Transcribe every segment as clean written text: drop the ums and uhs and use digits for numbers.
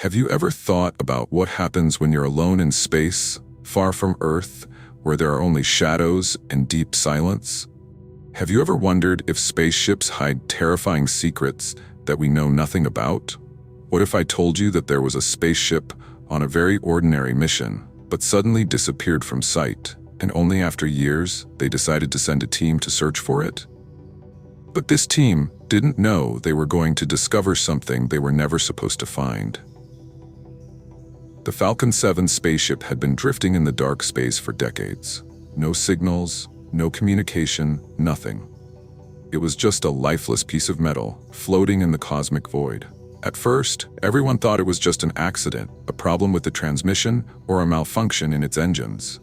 Have you ever thought about what happens when you're alone in space, far from Earth, where there are only shadows and deep silence? Have you ever wondered if spaceships hide terrifying secrets that we know nothing about? What if I told you that there was a spaceship on a very ordinary mission, but suddenly disappeared from sight, and only after years they decided to send a team to search for it? But this team didn't know they were going to discover something they were never supposed to find. The Falcon 7 spaceship had been drifting in the dark space for decades. No signals, no communication, nothing. It was just a lifeless piece of metal floating in the cosmic void. At first, everyone thought it was just an accident, a problem with the transmission, or a malfunction in its engines.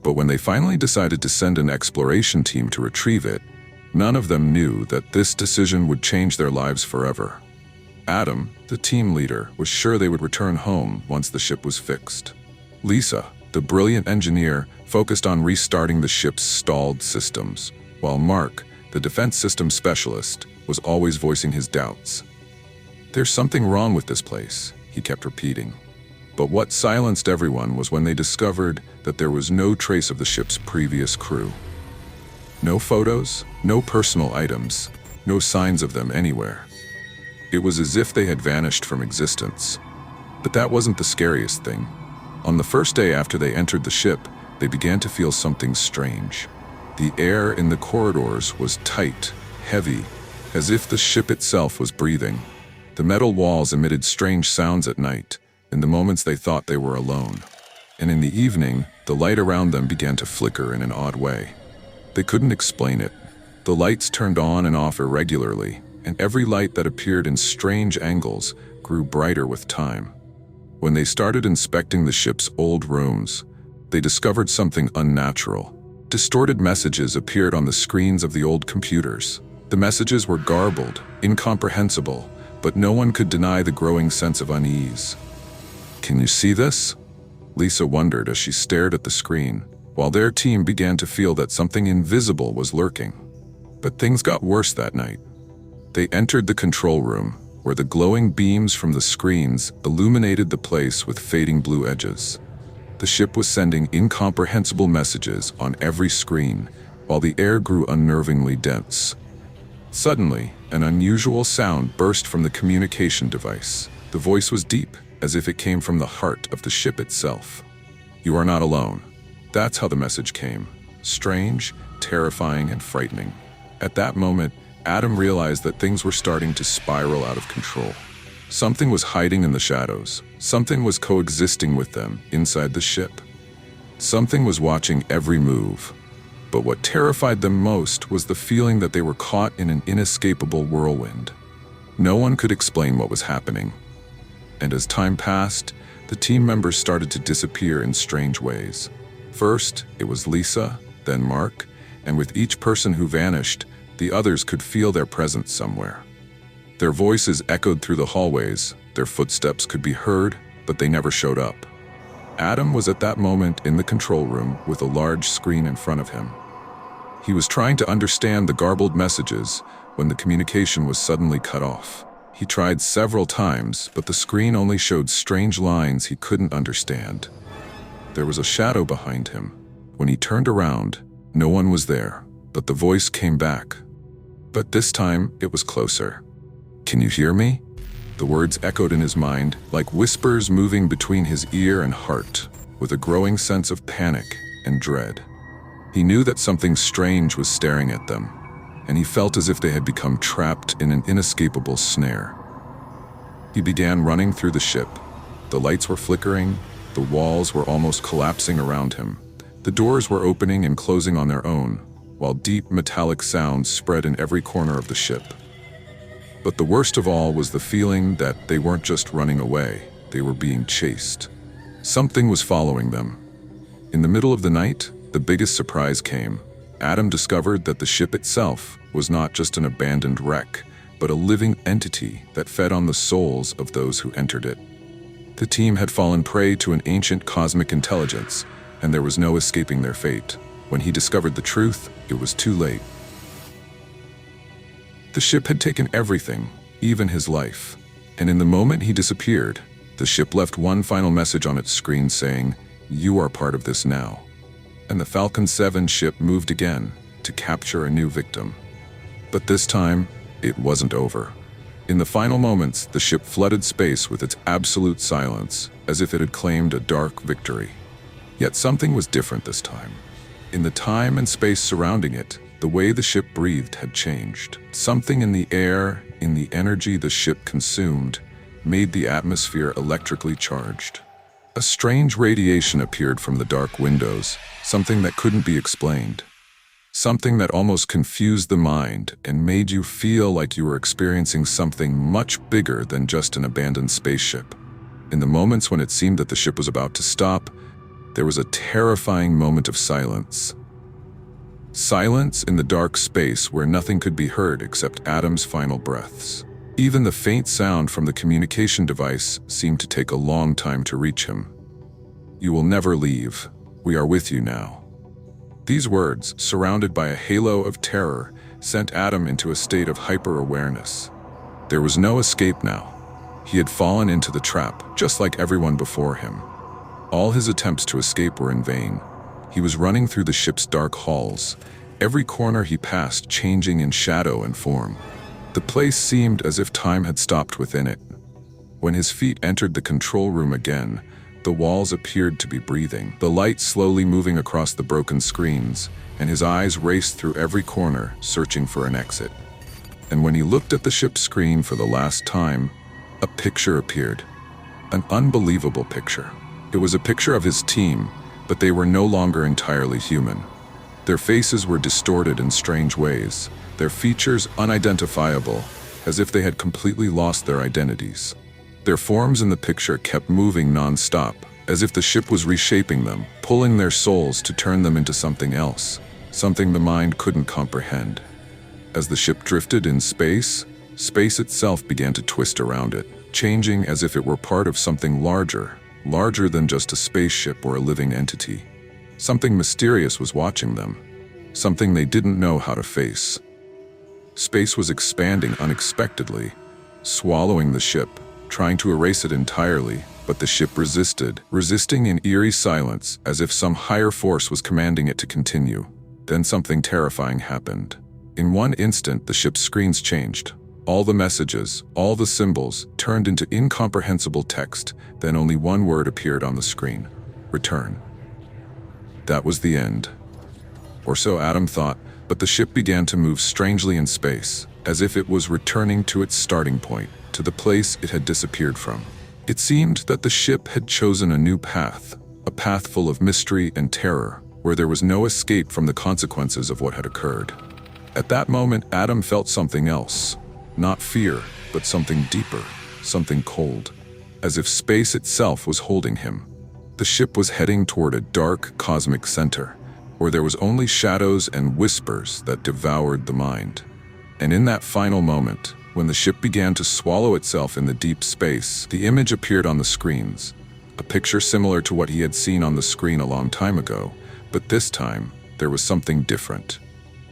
But when they finally decided to send an exploration team to retrieve it, none of them knew that this decision would change their lives forever. Adam, the team leader, was sure they would return home once the ship was fixed. Lisa, the brilliant engineer, focused on restarting the ship's stalled systems, while Mark, the defense systems specialist, was always voicing his doubts. "There's something wrong with this place," he kept repeating. But what silenced everyone was when they discovered that there was no trace of the ship's previous crew. No photos, no personal items, no signs of them anywhere. It was as if they had vanished from existence. But that wasn't the scariest thing. On the first day after they entered the ship, they began to feel something strange. The air in the corridors was tight, heavy, as if the ship itself was breathing. The metal walls emitted strange sounds at night, in the moments they thought they were alone. And in the evening, the light around them began to flicker in an odd way. They couldn't explain it. The lights turned on and off irregularly, and every light that appeared in strange angles grew brighter with time. When they started inspecting the ship's old rooms, they discovered something unnatural. Distorted messages appeared on the screens of the old computers. The messages were garbled, incomprehensible, but no one could deny the growing sense of unease. "Can you see this?" Lisa wondered as she stared at the screen, while their team began to feel that something invisible was lurking. But things got worse that night. They entered the control room, where the glowing beams from the screens illuminated the place with fading blue edges. The ship was sending incomprehensible messages on every screen, while the air grew unnervingly dense. Suddenly, an unusual sound burst from the communication device. The voice was deep, as if it came from the heart of the ship itself. "You are not alone." That's how the message came. Strange, terrifying, and frightening. At that moment, Adam realized that things were starting to spiral out of control. Something was hiding in the shadows. Something was coexisting with them inside the ship. Something was watching every move. But what terrified them most was the feeling that they were caught in an inescapable whirlwind. No one could explain what was happening. And as time passed, the team members started to disappear in strange ways. First, it was Lisa, then Mark, and with each person who vanished, the others could feel their presence somewhere. Their voices echoed through the hallways, their footsteps could be heard, but they never showed up. Adam was at that moment in the control room with a large screen in front of him. He was trying to understand the garbled messages when the communication was suddenly cut off. He tried several times, but the screen only showed strange lines he couldn't understand. There was a shadow behind him. When he turned around, no one was there, but the voice came back. But this time, it was closer. "Can you hear me?" The words echoed in his mind, like whispers moving between his ear and heart, with a growing sense of panic and dread. He knew that something strange was staring at them, and he felt as if they had become trapped in an inescapable snare. He began running through the ship. The lights were flickering, the walls were almost collapsing around him. The doors were opening and closing on their own, while deep metallic sounds spread in every corner of the ship. But the worst of all was the feeling that they weren't just running away, they were being chased. Something was following them. In the middle of the night, the biggest surprise came. Adam discovered that the ship itself was not just an abandoned wreck, but a living entity that fed on the souls of those who entered it. The team had fallen prey to an ancient cosmic intelligence, and there was no escaping their fate. When he discovered the truth, it was too late. The ship had taken everything, even his life, and in the moment he disappeared, The ship left one final message on its screen saying, "You are part of this now." And the Falcon 7 ship moved again to capture a new victim. But this time, it wasn't over. In the final moments, the ship flooded space with its absolute silence, as if it had claimed a dark victory. Yet something was different this time. In the time and space surrounding it, the way the ship breathed had changed. Something in the air, in the energy the ship consumed, made the atmosphere electrically charged. A strange radiation appeared from the dark windows, something that couldn't be explained. Something that almost confused the mind and made you feel like you were experiencing something much bigger than just an abandoned spaceship. In the moments when it seemed that the ship was about to stop, there was a terrifying moment of silence. Silence in the dark space where nothing could be heard except Adam's final breaths. Even the faint sound from the communication device seemed to take a long time to reach him. "You will never leave. We are with you now." These words, surrounded by a halo of terror, sent Adam into a state of hyper-awareness. There was no escape now. He had fallen into the trap, just like everyone before him. All his attempts to escape were in vain. He was running through the ship's dark halls, every corner he passed changing in shadow and form. The place seemed as if time had stopped within it. When his feet entered the control room again, the walls appeared to be breathing, the light slowly moving across the broken screens, and his eyes raced through every corner, searching for an exit. And when he looked at the ship's screen for the last time, a picture appeared. An unbelievable picture. It was a picture of his team, but they were no longer entirely human. Their faces were distorted in strange ways, their features unidentifiable, as if they had completely lost their identities. Their forms in the picture kept moving non-stop, as if the ship was reshaping them, pulling their souls to turn them into something else, something the mind couldn't comprehend. As the ship drifted in space, space itself began to twist around it, changing as if it were part of something larger than just a spaceship or a living entity. Something mysterious was watching them, something they didn't know how to face. Space was expanding unexpectedly, swallowing the ship, trying to erase it entirely, but the ship resisted, resisting in eerie silence as if some higher force was commanding it to continue. Then something terrifying happened. In one instant, the ship's screens changed. All the messages, all the symbols, turned into incomprehensible text, then only one word appeared on the screen: return. That was the end. Or so Adam thought, but the ship began to move strangely in space, as if it was returning to its starting point, to the place it had disappeared from. It seemed that the ship had chosen a new path, a path full of mystery and terror, where there was no escape from the consequences of what had occurred. At that moment, Adam felt something else. Not fear, but something deeper, something cold, as if space itself was holding him. The ship was heading toward a dark, cosmic center, where there was only shadows and whispers that devoured the mind. And in that final moment, when the ship began to swallow itself in the deep space, the image appeared on the screens, a picture similar to what he had seen on the screen a long time ago, but this time, there was something different.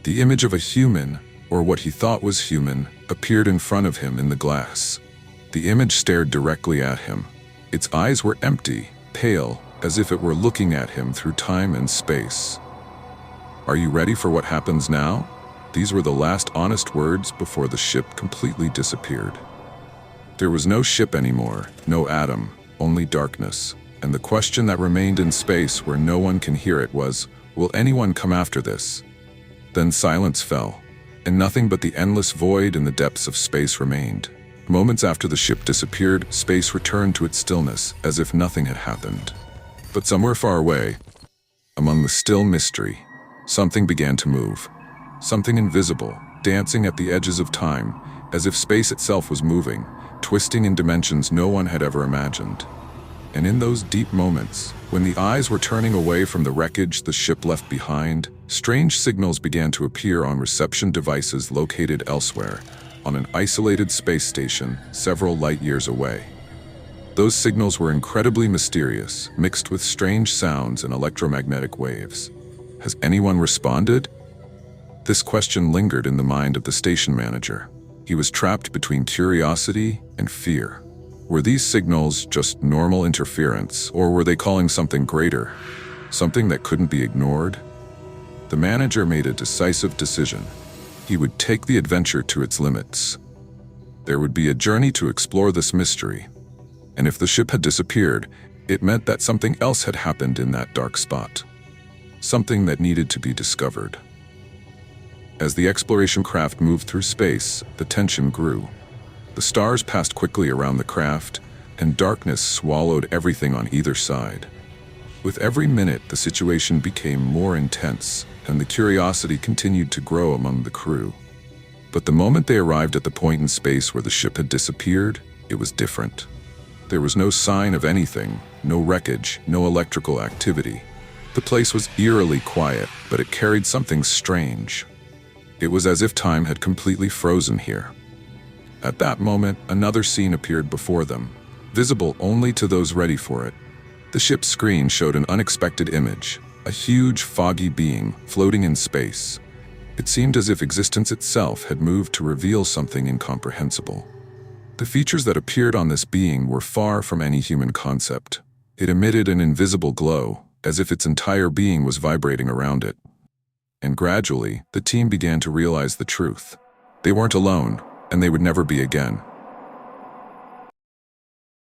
The image of a human, or what he thought was human, appeared in front of him in the glass. The image stared directly at him. Its eyes were empty, pale, as if it were looking at him through time and space. "Are you ready for what happens now?" These were the last honest words before the ship completely disappeared. There was no ship anymore, no Adam, only darkness. And the question that remained in space where no one can hear it was, will anyone come after this? Then silence fell, and nothing but the endless void in the depths of space remained. Moments after the ship disappeared, space returned to its stillness, as if nothing had happened. But somewhere far away, among the still mystery, something began to move. Something invisible, dancing at the edges of time, as if space itself was moving, twisting in dimensions no one had ever imagined. And in those deep moments, when the eyes were turning away from the wreckage the ship left behind, strange signals began to appear on reception devices located elsewhere, on an isolated space station several light years away. Those signals were incredibly mysterious, mixed with strange sounds and electromagnetic waves. Has anyone responded? This question lingered in the mind of the station manager. He was trapped between curiosity and fear. Were these signals just normal interference, or were they calling something greater? Something that couldn't be ignored? The manager made a decisive decision. He would take the adventure to its limits. There would be a journey to explore this mystery. And if the ship had disappeared, it meant that something else had happened in that dark spot. Something that needed to be discovered. As the exploration craft moved through space, the tension grew. The stars passed quickly around the craft, and darkness swallowed everything on either side. With every minute, the situation became more intense, and the curiosity continued to grow among the crew. But the moment they arrived at the point in space where the ship had disappeared, it was different. There was no sign of anything, no wreckage, no electrical activity. The place was eerily quiet, but it carried something strange. It was as if time had completely frozen here. At that moment, another scene appeared before them, visible only to those ready for it. The ship's screen showed an unexpected image, a huge, foggy being floating in space. It seemed as if existence itself had moved to reveal something incomprehensible. The features that appeared on this being were far from any human concept. It emitted an invisible glow, as if its entire being was vibrating around it. And gradually, the team began to realize the truth. They weren't alone, and they would never be again.